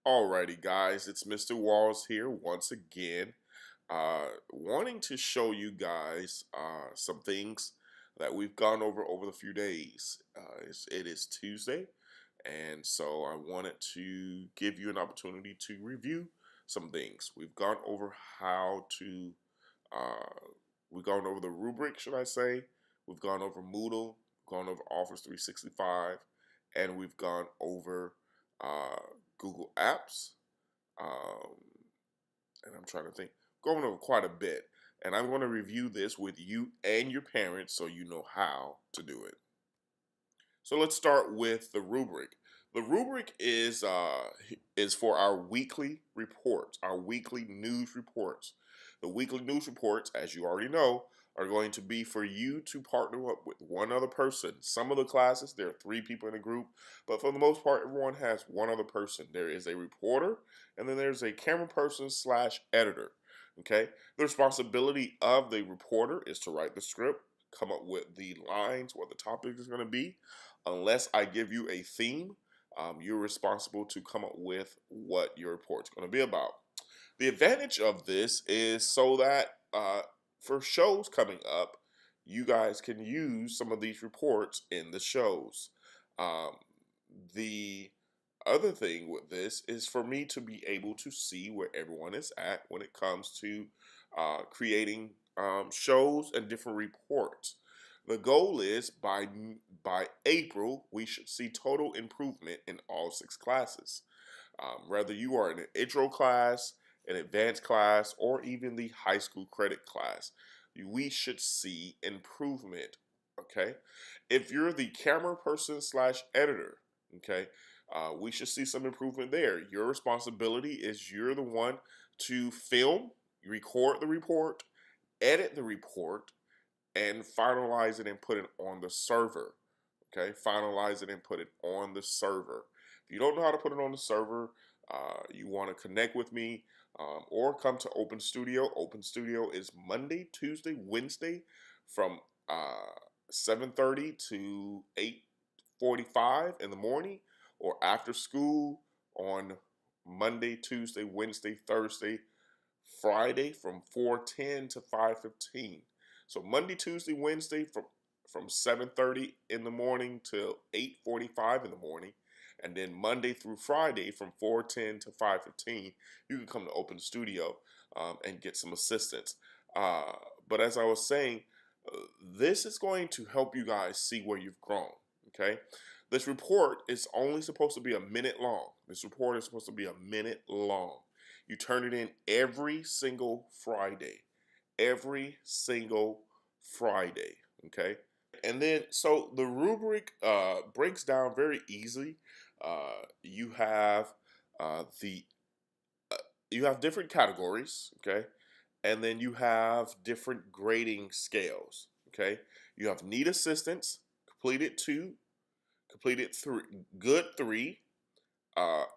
Alrighty, guys, it's Mr. Walls here once again, wanting to show you guys some things that we've gone over the few days. It is Tuesday, and so I wanted to give you an opportunity to review some things. We've gone over how to, we've gone over the rubric, should I say? We've gone over Moodle, gone over Office 365, and we've gone over uh, Google Apps, um, and I'm trying to think, going over quite a bit. And I'm going to review this with you and your parents so you know how to do it. So let's start with the rubric. The rubric is for our weekly reports, our weekly news reports. The weekly news reports, as you already know, are going to be for you to partner up with one other person. Some of the classes, there are 3 people in a group, but for the most part, everyone has one other person. There is a reporter, and then there's a camera person slash editor. Okay, the responsibility of the reporter is to write the script, come up with the lines, what the topic is going to be. Unless I give you a theme, you're responsible to come up with what your report's going to be about. The advantage of this is so that for shows coming up, you guys can use some of these reports in the shows. Um, the other thing with this is for me to be able to see where everyone is at when it comes to creating shows and different reports. The goal is by April we should see total improvement in all 6 classes. Whether you are in an intro class, an advanced class, or even the high school credit class, we should see improvement. Okay, if you're the camera person slash editor, okay, we should see some improvement there. Your responsibility is you're the one to film, record the report, edit the report, and finalize it and put it on the server. Okay, finalize it and put it on the server. If you don't know how to put it on the server, you want to connect with me or come to Open Studio. Open Studio is Monday, Tuesday, Wednesday from 7:30 to 8:45 in the morning, or after school on Monday, Tuesday, Wednesday, Thursday, Friday from 4:10 to 5:15. So Monday, Tuesday, Wednesday from 7:30 in the morning till 8:45 in the morning, and then Monday through Friday from 4:10 to 5:15, you can come to Open Studio and get some assistance. Uh, but as I was saying, this is going to help you guys see where you've grown. Okay, this report is only supposed to be a minute long. This report is supposed to be a minute long. You turn it in every single Friday. Every single Friday. Okay. And then, so the rubric breaks down very easily. You have the you have different categories, okay, and then you have different grading scales, okay. You have need assistance, completed 2, completed 3, good 3,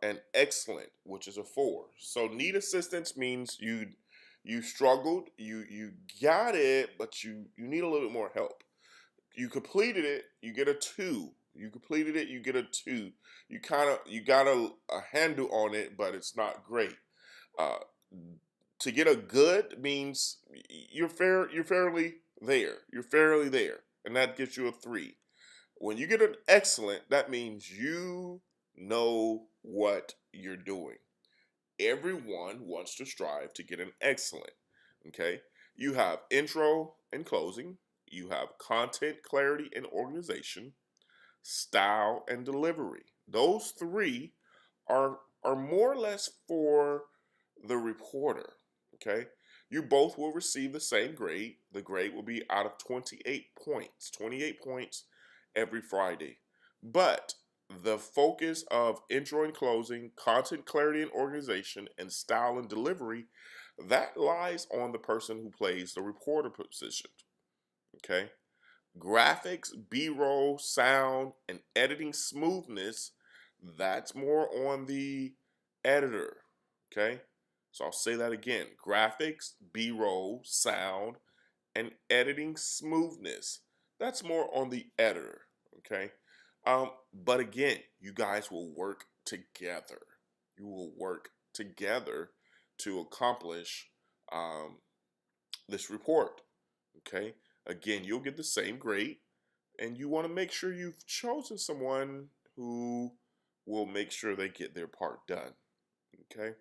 and excellent, which is a 4. So need assistance means you struggled, you got it, but you need a little bit more help. You completed it, you get a 2. You completed it, you get a 2. You got a handle on it, but it's not great. Uh, to get a good means you're fairly there. You're fairly there, and that gets you a 3. When you get an excellent, that means you know what you're doing. Everyone wants to strive to get an excellent. Okay? You have intro and closing, you have content clarity and organization, style and delivery. Those 3 are more or less for the reporter. Okay? You both will receive the same grade. The grade will be out of 28 points. 28 points every Friday. But the focus of intro and closing, content clarity and organization, and style and delivery, that lies on the person who plays the reporter position. Okay? Graphics, B-roll, sound, and editing smoothness, that's more on the editor. Okay? So I'll say that again. Graphics, B-roll, sound, and editing smoothness. That's more on the editor. Okay? But again, you guys will work together. You will work together to accomplish um, this report. Okay. Again, you'll get the same grade, and you want to make sure you've chosen someone who will make sure they get their part done. Okay.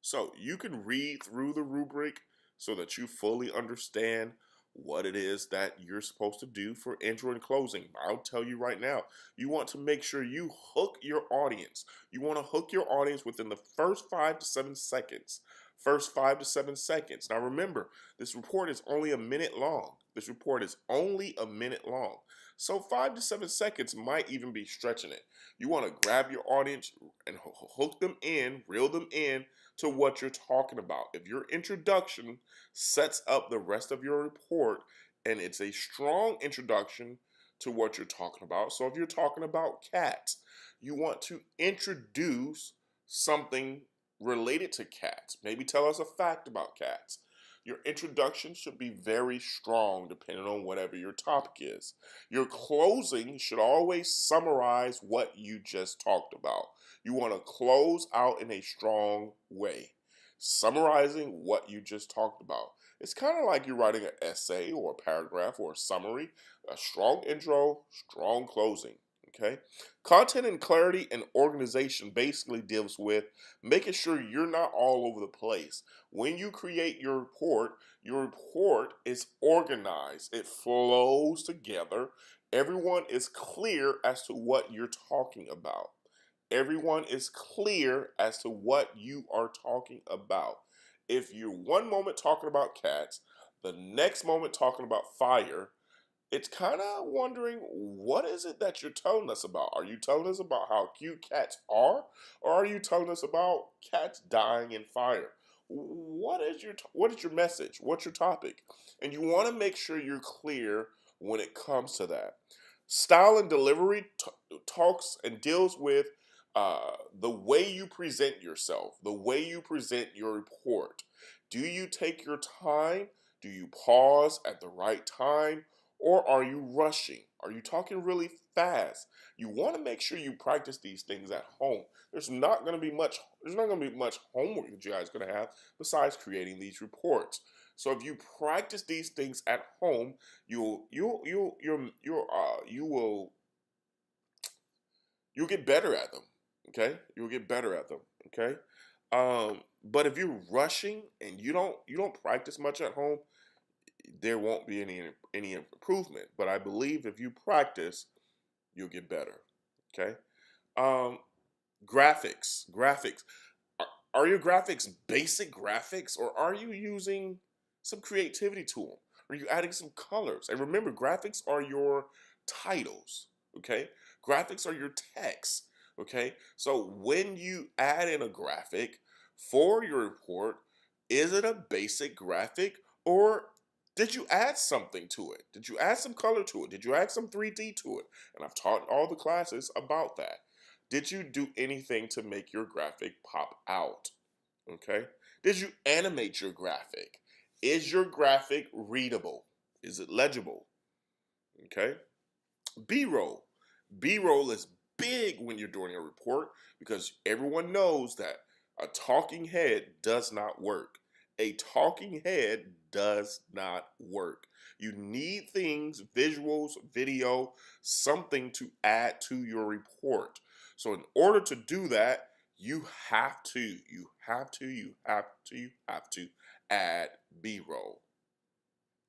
So you can read through the rubric so that you fully understand what it is that you're supposed to do for intro and closing. I'll tell you right now, you want to make sure you hook your audience. You want to hook your audience within the first 5 to 7 seconds. First 5 to 7 seconds. Now remember, this report is only a minute long. This report is only a minute long. So 5 to 7 seconds might even be stretching it. You want to grab your audience and hook them in, reel them in to what you're talking about. If your introduction sets up the rest of your report and it's a strong introduction to what you're talking about. So if you're talking about cats, you want to introduce something related to cats. Maybe tell us a fact about cats. Your introduction should be very strong depending on whatever your topic is. Your closing should always summarize what you just talked about. You want to close out in a strong way, summarizing what you just talked about. It's kind of like you're writing an essay or a paragraph or a summary, a strong intro, strong closing. Okay. Content and clarity and organization basically deals with making sure you're not all over the place. When you create your report is organized, it flows together. Everyone is clear as to what you're talking about. Everyone is clear as to what you are talking about. If you're one moment talking about cats, the next moment talking about fire, it's kind of wondering what is it that you're telling us about? Are you telling us about how cute cats are, or are you telling us about cats dying in fire? What is your message? What's your topic? And you want to make sure you're clear when it comes to that. Style and delivery talks and deals with the way you present yourself, the way you present your report. Do you take your time? Do you pause at the right time? Or are you rushing? Are you talking really fast? You want to make sure you practice these things at home. There's not going to be much homework that you guys are going to have besides creating these reports. So if you practice these things at home, you'll get better at them. Okay? You'll get better at them. Okay? But if you're rushing and you don't practice much at home, there won't be any improvement. But I believe if you practice, you'll get better. Okay. Um, graphics. Are your graphics basic graphics, or are you using some creativity tool? Are you adding some colors? And remember, graphics are your titles. Okay. Graphics are your text. Okay. So when you add in a graphic for your report, is it a basic graphic, or did you add something to it? Did you add some color to it? Did you add some 3D to it? And I've taught all the classes about that. Did you do anything to make your graphic pop out? Okay. Did you animate your graphic? Is your graphic readable? Is it legible? Okay. B-roll. B-roll is big when you're doing a report because everyone knows that a talking head does not work. A talking head does not work. You need things, visuals, video, something to add to your report. So in order to do that, you have to add B-roll.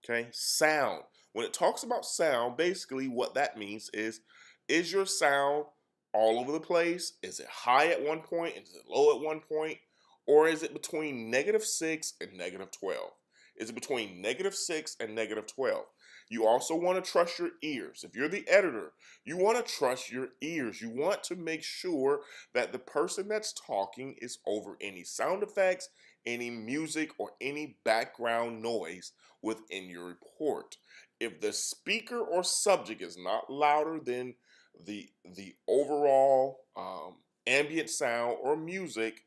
Okay, sound. When it talks about sound, basically what that means is your sound all over the place? Is it high at one point? Is it low at one point? Or is it between -6 and -12? Is it between -6 and -12? You also want to trust your ears. If you're the editor, you want to trust your ears. You want to make sure that the person that's talking is over any sound effects, any music, or any background noise within your report. If the speaker or subject is not louder than the overall ambient sound or music,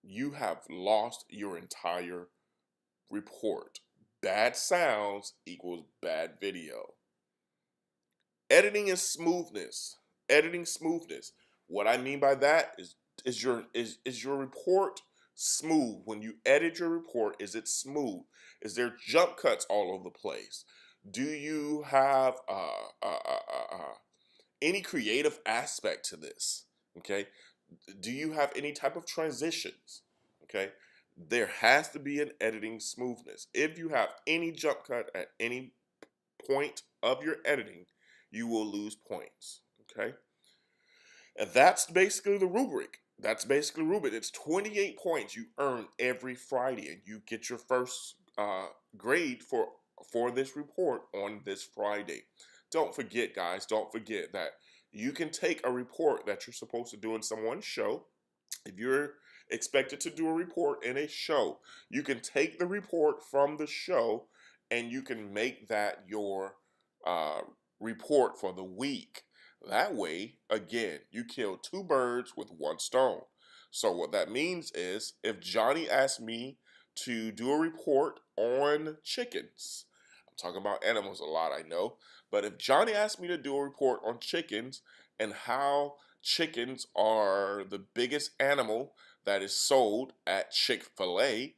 you have lost your entire report. Bad sounds equals bad video. Editing is smoothness. Editing smoothness. What I mean by that is is your report smooth? When you edit your report, is it smooth? Is there jump cuts all over the place? Do you have any creative aspect to this? Okay. Do you have any type of transitions? Okay. There has to be an editing smoothness. If you have any jump cut at any point of your editing, you will lose points. Okay. And that's basically the rubric. That's basically rubric. It's 28 points you earn every Friday, and you get your first grade for this report on this Friday. Don't forget, guys. Don't forget that you can take a report that you're supposed to do in someone's show. If you're expected to do a report in a show, you can take the report from the show and you can make that your uh, report for the week. That way, again, you kill two birds with one stone. So, what that means is if Johnny asked me to do a report on chickens, I'm talking about animals a lot, I know, but if Johnny asked me to do a report on chickens and how chickens are the biggest animal that is sold at Chick-fil-A,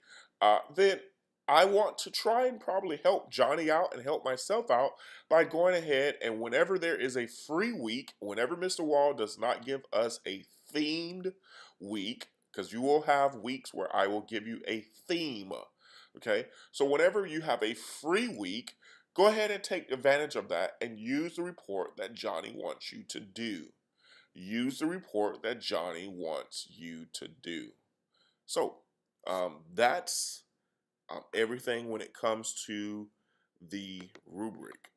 then I want to try and probably help Johnny out and help myself out by going ahead and whenever there is a free week, whenever Mr. Wall does not give us a themed week, because you will have weeks where I will give you a theme. Okay, so whenever you have a free week, go ahead and take advantage of that and use the report that Johnny wants you to do. Use the report that Johnny wants you to do. So that's everything when it comes to the rubric.